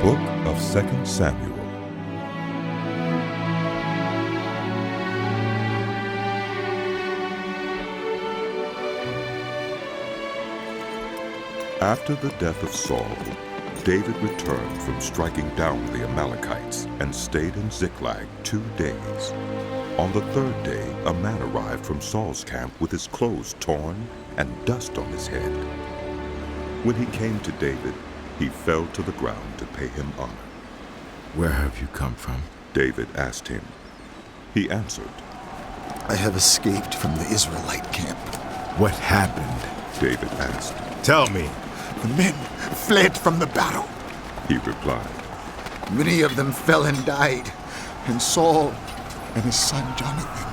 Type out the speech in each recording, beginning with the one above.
Book of 2 Samuel. After the death of Saul, David returned from striking down the Amalekites and stayed in Ziklag 2 days. On the 3rd day, a man arrived from Saul's camp with his clothes torn and dust on his head. When he came to David, he fell to the ground to pay him honor. "Where have you come from?" David asked him. He answered, "I have escaped from the Israelite camp." "What happened?" David asked. "Tell me." "The men fled from the battle. He replied. Many of them fell and died, and Saul and his son Jonathan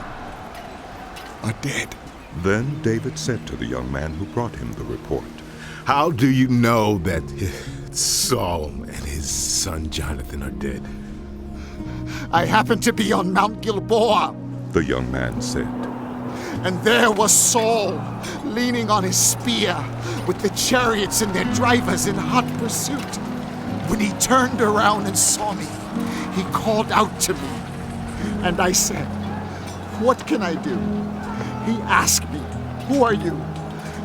are dead." Then David said to the young man who brought him the report, "How do you know that Saul and his son Jonathan are dead?" "I happened to be on Mount Gilboa, the young man said. and there was Saul leaning on his spear with the chariots and their drivers in hot pursuit. When he turned around and saw me, he called out to me, and I said, 'What can I do?' He asked me, 'Who are you?'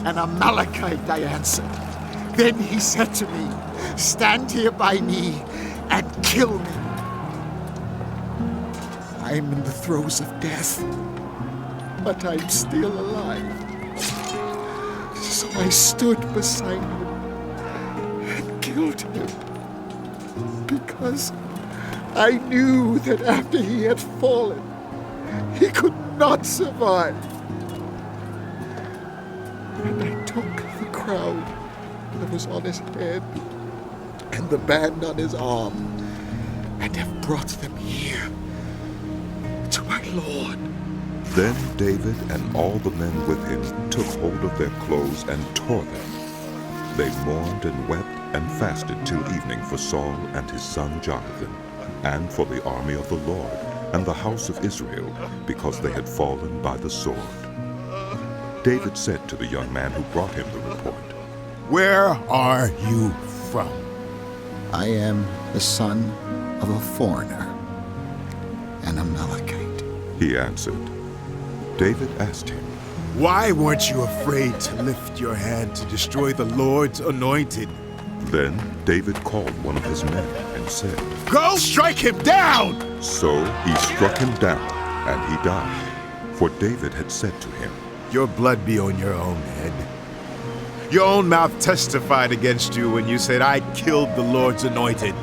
'An Amalekite,' I answered. Then he said to me, 'Stand here by me and kill me.' I am in the throes of death, but I'm still alive. So I stood beside him and killed him, because I knew that after he had fallen, he could not survive. And I took the crown that was on his head and the band on his arm, and have brought them here to my Lord." Then David and all the men with him took hold of their clothes and tore them. They mourned and wept and fasted till evening for Saul and his son Jonathan, and for the army of the Lord and the house of Israel, because they had fallen by the sword. David said to the young man who brought him the report, "Where are you from?" "I am the son of a foreigner, an Amalekite." he answered. David asked him, "Why weren't you afraid to lift your hand to destroy the Lord's anointed?" Then David called one of his men and said, "Go strike him down!" So he struck him down, and he died. For David had said to him, "Your blood be on your own head. Your own mouth testified against you when you said, 'I killed the Lord's anointed.'"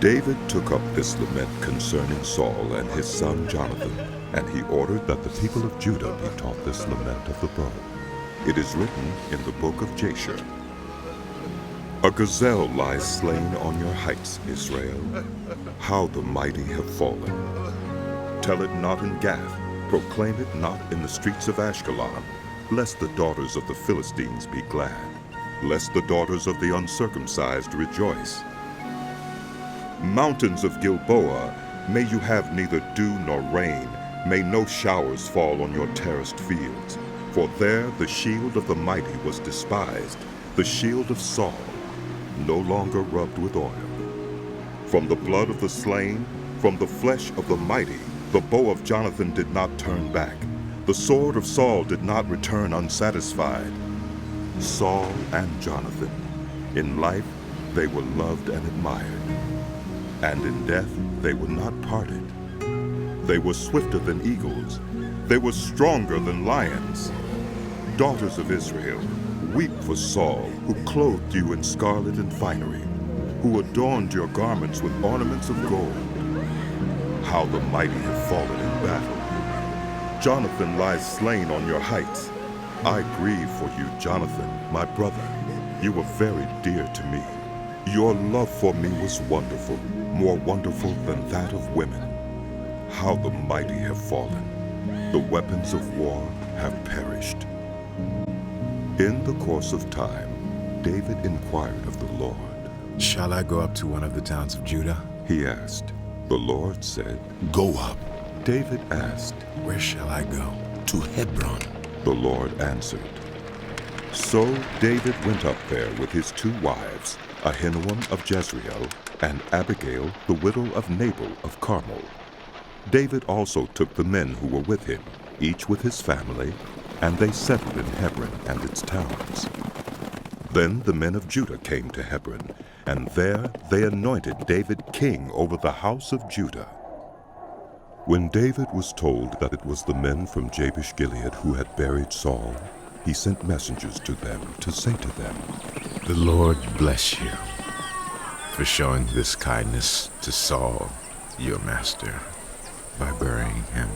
David took up this lament concerning Saul and his son Jonathan, and he ordered that the people of Judah be taught this lament of the bow. It is written in the book of Jasher. "A gazelle lies slain on your heights, Israel. How the mighty have fallen. Tell it not in Gath, proclaim it not in the streets of Ashkelon, lest the daughters of the Philistines be glad, lest the daughters of the uncircumcised rejoice. Mountains of Gilboa, may you have neither dew nor rain, may no showers fall on your terraced fields. For there the shield of the mighty was despised, the shield of Saul, no longer rubbed with oil. From the blood of the slain, from the flesh of the mighty, the bow of Jonathan did not turn back, the sword of Saul did not return unsatisfied. Saul and Jonathan, in life they were loved and admired, and in death they were not parted. They were swifter than eagles, they were stronger than lions. Daughters of Israel, weep for Saul, who clothed you in scarlet and finery, who adorned your garments with ornaments of gold. How the mighty have fallen in battle. Jonathan lies slain on your heights. I grieve for you, Jonathan, my brother. You were very dear to me. Your love for me was wonderful, more wonderful than that of women. How the mighty have fallen. The weapons of war have perished." In the course of time, David inquired of the Lord. "Shall I go up to one of the towns of Judah?" He asked. The Lord said, "Go up." David asked, "Where shall I go?" "To Hebron." The Lord answered. So David went up there with his 2 wives, Ahinoam of Jezreel, and Abigail, the widow of Nabal of Carmel. David also took the men who were with him, each with his family, and they settled in Hebron and its towns. Then the men of Judah came to Hebron, and there they anointed David king over the house of Judah. When David was told that it was the men from Jabesh-Gilead who had buried Saul, he sent messengers to them to say to them, The Lord bless you for showing this kindness to Saul, your master, by burying him.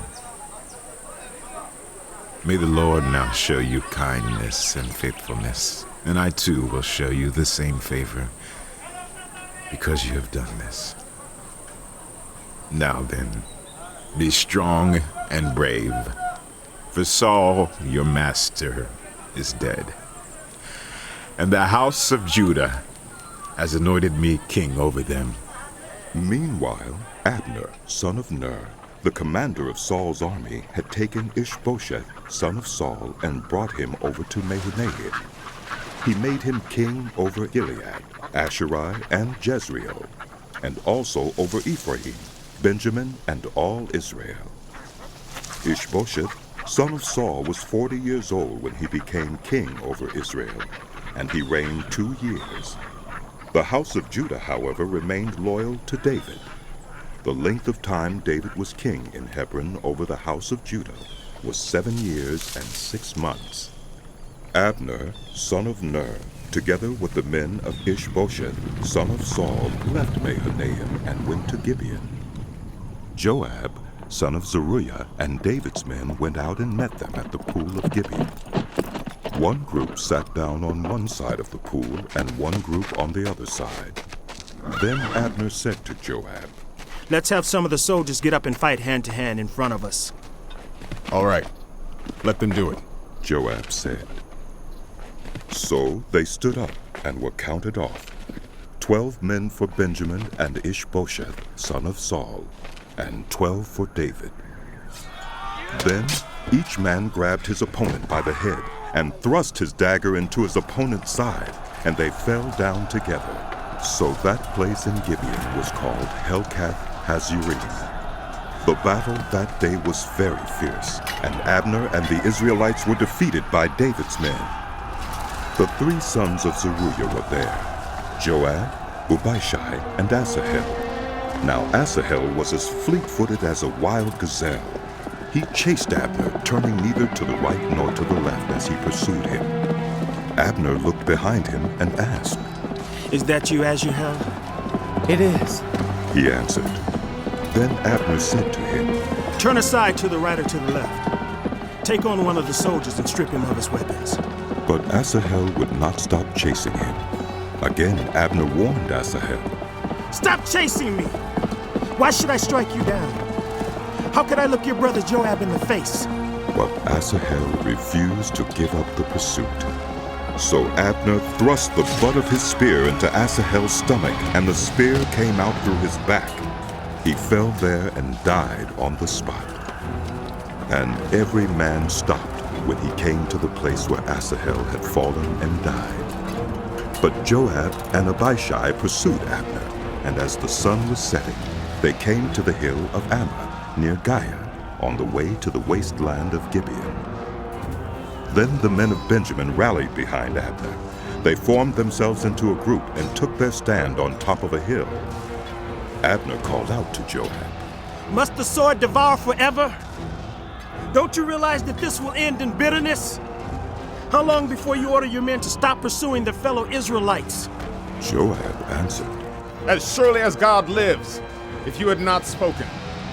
May the Lord now show you kindness and faithfulness, and I too will show you the same favor, because you have done this. Now then, be strong and brave, for Saul, your master, is dead, and the house of Judah has anointed me king over them. Meanwhile, Abner, son of Ner, the commander of Saul's army, had taken Ishbosheth, son of Saul, and brought him over to Mahanaim. He made him king over Gilead, Asherai, and Jezreel, and also over Ephraim, Benjamin, and all Israel. Ishbosheth, son of Saul, was 40 years old when he became king over Israel, and he reigned 2 years. The house of Judah, however, remained loyal to David. The length of time David was king in Hebron over the house of Judah was 7 years and 6 months. Abner, son of Ner, together with the men of Ishbosheth, son of Saul, left Mahanaim and went to Gibeon. Joab, son of Zeruiah, and David's men went out and met them at the pool of Gibeon. One group sat down on one side of the pool and one group on the other side. Then Abner said to Joab, Let's have some of the soldiers get up and fight hand to hand in front of us. All right, let them do it. Joab said. So they stood up and were counted off, 12 men for Benjamin and Ishbosheth, son of Saul, and 12 for David. Then each man grabbed his opponent by the head and thrust his dagger into his opponent's side, and they fell down together. So that place in Gibeon was called Helkath Hazurim. The battle that day was very fierce, and Abner and the Israelites were defeated by David's men. The 3 sons of Zeruiah were there, Joab, Abishai, and Asahel. Now Asahel was as fleet-footed as a wild gazelle. He chased Abner, turning neither to the right nor to the left as he pursued him. Abner looked behind him and asked, Is that you, Asahel? It is. He answered. Then Abner said to him, Turn aside to the right or to the left. Take on one of the soldiers and strip him of his weapons. But Asahel would not stop chasing him. Again Abner warned Asahel. Stop chasing me! Why should I strike you down? How could I look your brother Joab in the face? But Asahel refused to give up the pursuit. So Abner thrust the butt of his spear into Asahel's stomach, and the spear came out through his back. He fell there and died on the spot. And every man stopped when he came to the place where Asahel had fallen and died. But Joab and Abishai pursued Abner, and as the sun was setting, they came to the hill of Ammah, near Giah, on the way to the wasteland of Gibeon. Then the men of Benjamin rallied behind Abner. They formed themselves into a group and took their stand on top of a hill. Abner called out to Joab, Must the sword devour forever? Don't you realize that this will end in bitterness? How long before you order your men to stop pursuing their fellow Israelites? Joab answered, As surely as God lives, if you had not spoken,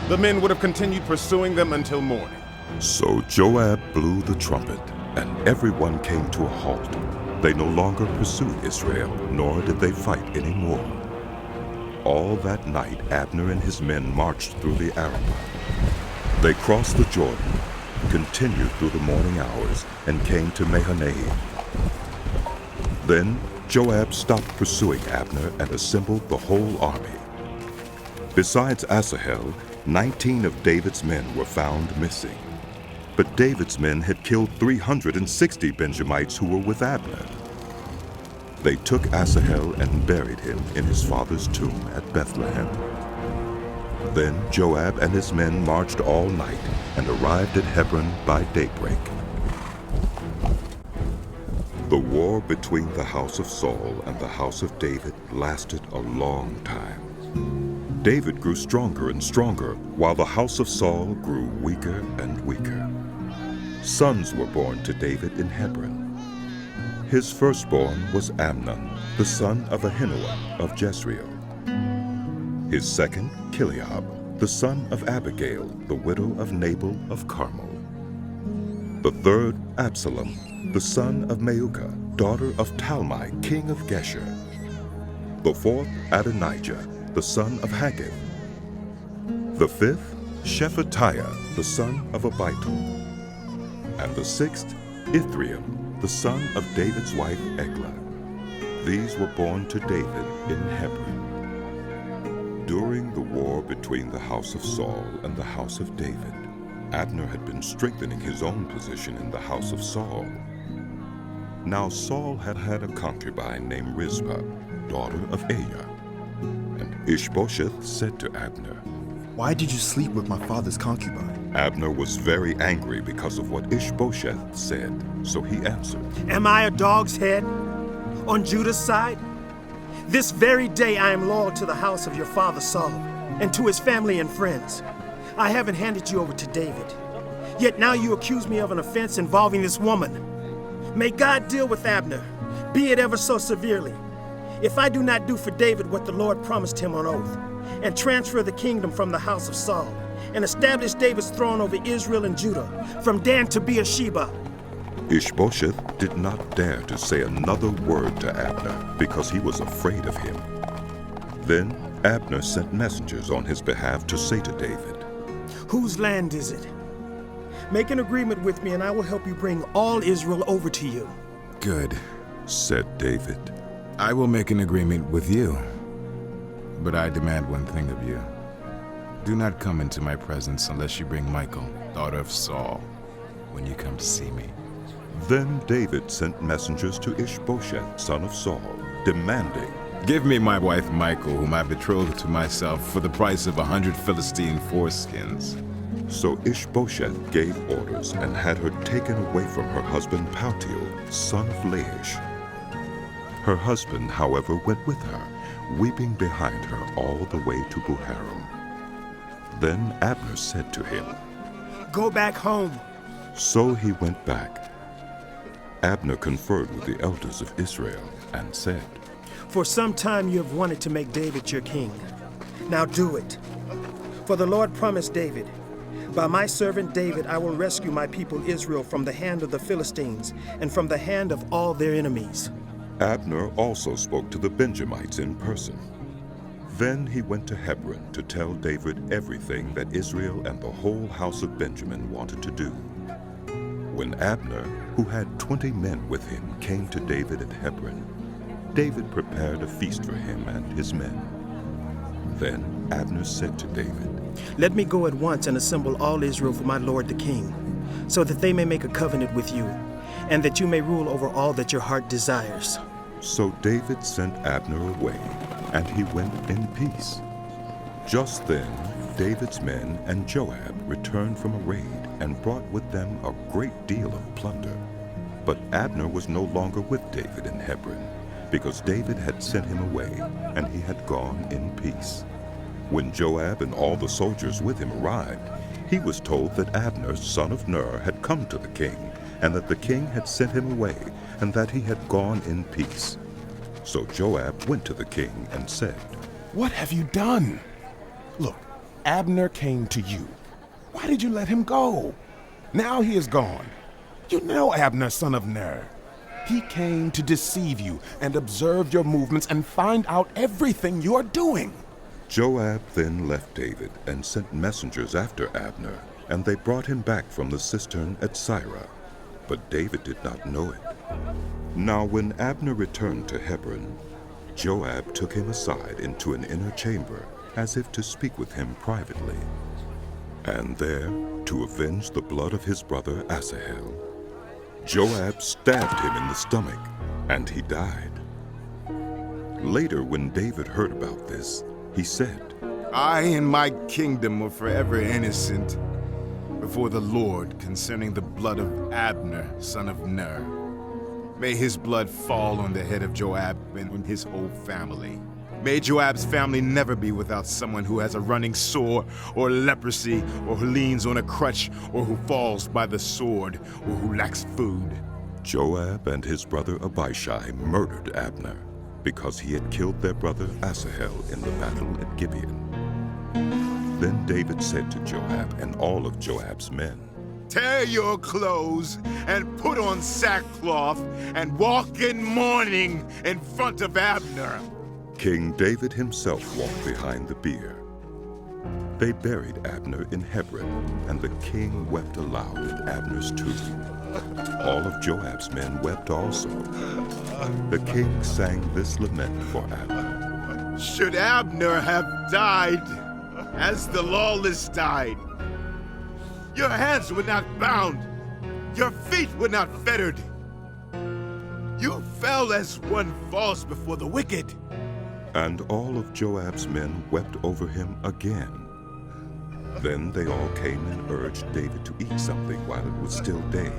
the men would have continued pursuing them until morning. So Joab blew the trumpet, and everyone came to a halt. They no longer pursued Israel, nor did they fight any more. All that night Abner and his men marched through the Arabah. They crossed the Jordan, continued through the morning hours, and came to Mahanaim. Then Joab stopped pursuing Abner and assembled the whole army. Besides Asahel, 19 of David's men were found missing. But David's men had killed 360 Benjamites who were with Abner. They took Asahel and buried him in his father's tomb at Bethlehem. Then Joab and his men marched all night and arrived at Hebron by daybreak. The war between the house of Saul and the house of David lasted a long time. David grew stronger and stronger, while the house of Saul grew weaker and weaker. Sons were born to David in Hebron. His firstborn was Amnon, the son of Ahinoam of Jezreel. His second, Chileab, the son of Abigail, the widow of Nabal of Carmel. The third, Absalom, the son of Maacah, daughter of Talmai, king of Geshur. The fourth, Adonijah, the son of Haggith. The fifth, Shephatiah, the son of Abital. And the sixth, Ithream, the son of David's wife Eglah. These were born to David in Hebron. During the war between the house of Saul and the house of David, Abner had been strengthening his own position in the house of Saul. Now Saul had had a concubine named Rizpah, daughter of Aiah. And Ishbosheth said to Abner, "Why did you sleep with my father's concubine?" Abner was very angry because of what Ishbosheth said, so he answered, Am I a dog's head on Judah's side? This very day I am loyal to the house of your father Saul and to his family and friends. I haven't handed you over to David. Yet now you accuse me of an offense involving this woman. May God deal with Abner, be it ever so severely, if I do not do for David what the Lord promised him on oath, and transfer the kingdom from the house of Saul, and establish David's throne over Israel and Judah, from Dan to Beersheba." Ishbosheth did not dare to say another word to Abner because he was afraid of him. Then Abner sent messengers on his behalf to say to David, Whose land is it? Make an agreement with me and I will help you bring all Israel over to you. Good. said David. I will make an agreement with you. But I demand one thing of you. Do not come into my presence unless you bring Michal, daughter of Saul, when you come to see me. Then David sent messengers to Ishbosheth, son of Saul, demanding, Give me my wife Michal, whom I betrothed to myself, for the price of 100 Philistine foreskins. So Ishbosheth gave orders and had her taken away from her husband Paltiel, son of Laish. Her husband, however, went with her, weeping behind her all the way to Buharam. Then Abner said to him, Go back home. So he went back. Abner conferred with the elders of Israel and said, For some time you have wanted to make David your king. Now do it. For the Lord promised David, By my servant David I will rescue my people Israel from the hand of the Philistines and from the hand of all their enemies. Abner also spoke to the Benjamites in person. Then he went to Hebron to tell David everything that Israel and the whole house of Benjamin wanted to do. When Abner, who had 20 men with him, came to David at Hebron, David prepared a feast for him and his men. Then Abner said to David, Let me go at once and assemble all Israel for my lord the king, so that they may make a covenant with you, and that you may rule over all that your heart desires. So David sent Abner away, and he went in peace. Just then David's men and Joab returned from a raid and brought with them a great deal of plunder. But Abner was no longer with David in Hebron, because David had sent him away, and he had gone in peace. When Joab and all the soldiers with him arrived, he was told that Abner, son of Ner, had come to the king, and that the king had sent him away, and that he had gone in peace. So Joab went to the king and said, What have you done? Look, Abner came to you. Why did you let him go? Now he is gone. You know Abner, son of Ner. He came to deceive you and observe your movements and find out everything you are doing. Joab then left David and sent messengers after Abner, and they brought him back from the cistern at Sirah. But David did not know it. Now when Abner returned to Hebron, Joab took him aside into an inner chamber, as if to speak with him privately. And there, to avenge the blood of his brother Asahel, Joab stabbed him in the stomach, and he died. Later, when David heard about this, he said, I and my kingdom are forever innocent before the Lord concerning the blood of Abner, son of Ner. May his blood fall on the head of Joab and on his whole family. May Joab's family never be without someone who has a running sore, or leprosy, or who leans on a crutch, or who falls by the sword, or who lacks food. Joab and his brother Abishai murdered Abner because he had killed their brother Asahel in the battle at Gibeon. Then David said to Joab and all of Joab's men, Tear your clothes and put on sackcloth and walk in mourning in front of Abner. King David himself walked behind the bier. They buried Abner in Hebron, and the king wept aloud at Abner's tomb. All of Joab's men wept also. The king sang this lament for Abner. Should Abner have died as the lawless died, your hands were not bound, your feet were not fettered. You fell as one falls before the wicked. And all of Joab's men wept over him again. Then they all came and urged David to eat something while it was still day.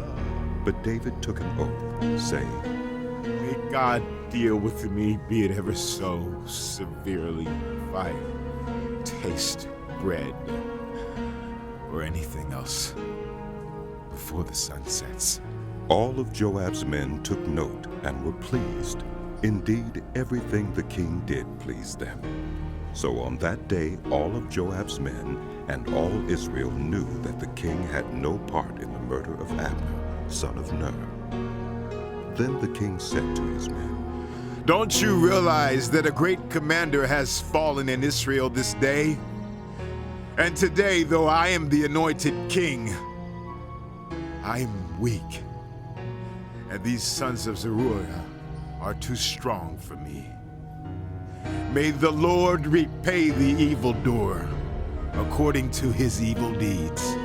But David took an oath, saying, May God deal with me, be it ever so severely, if I taste bread or anything else before the sun sets. All of Joab's men took note and were pleased. Indeed, everything the king did pleased them. So on that day, all of Joab's men and all Israel knew that the king had no part in the murder of Abner, son of Ner. Then the king said to his men, Don't you realize that a great commander has fallen in Israel this day? And today, though I am the anointed king, I am weak, and these sons of Zeruiah are too strong for me. May the Lord repay the evildoer according to his evil deeds.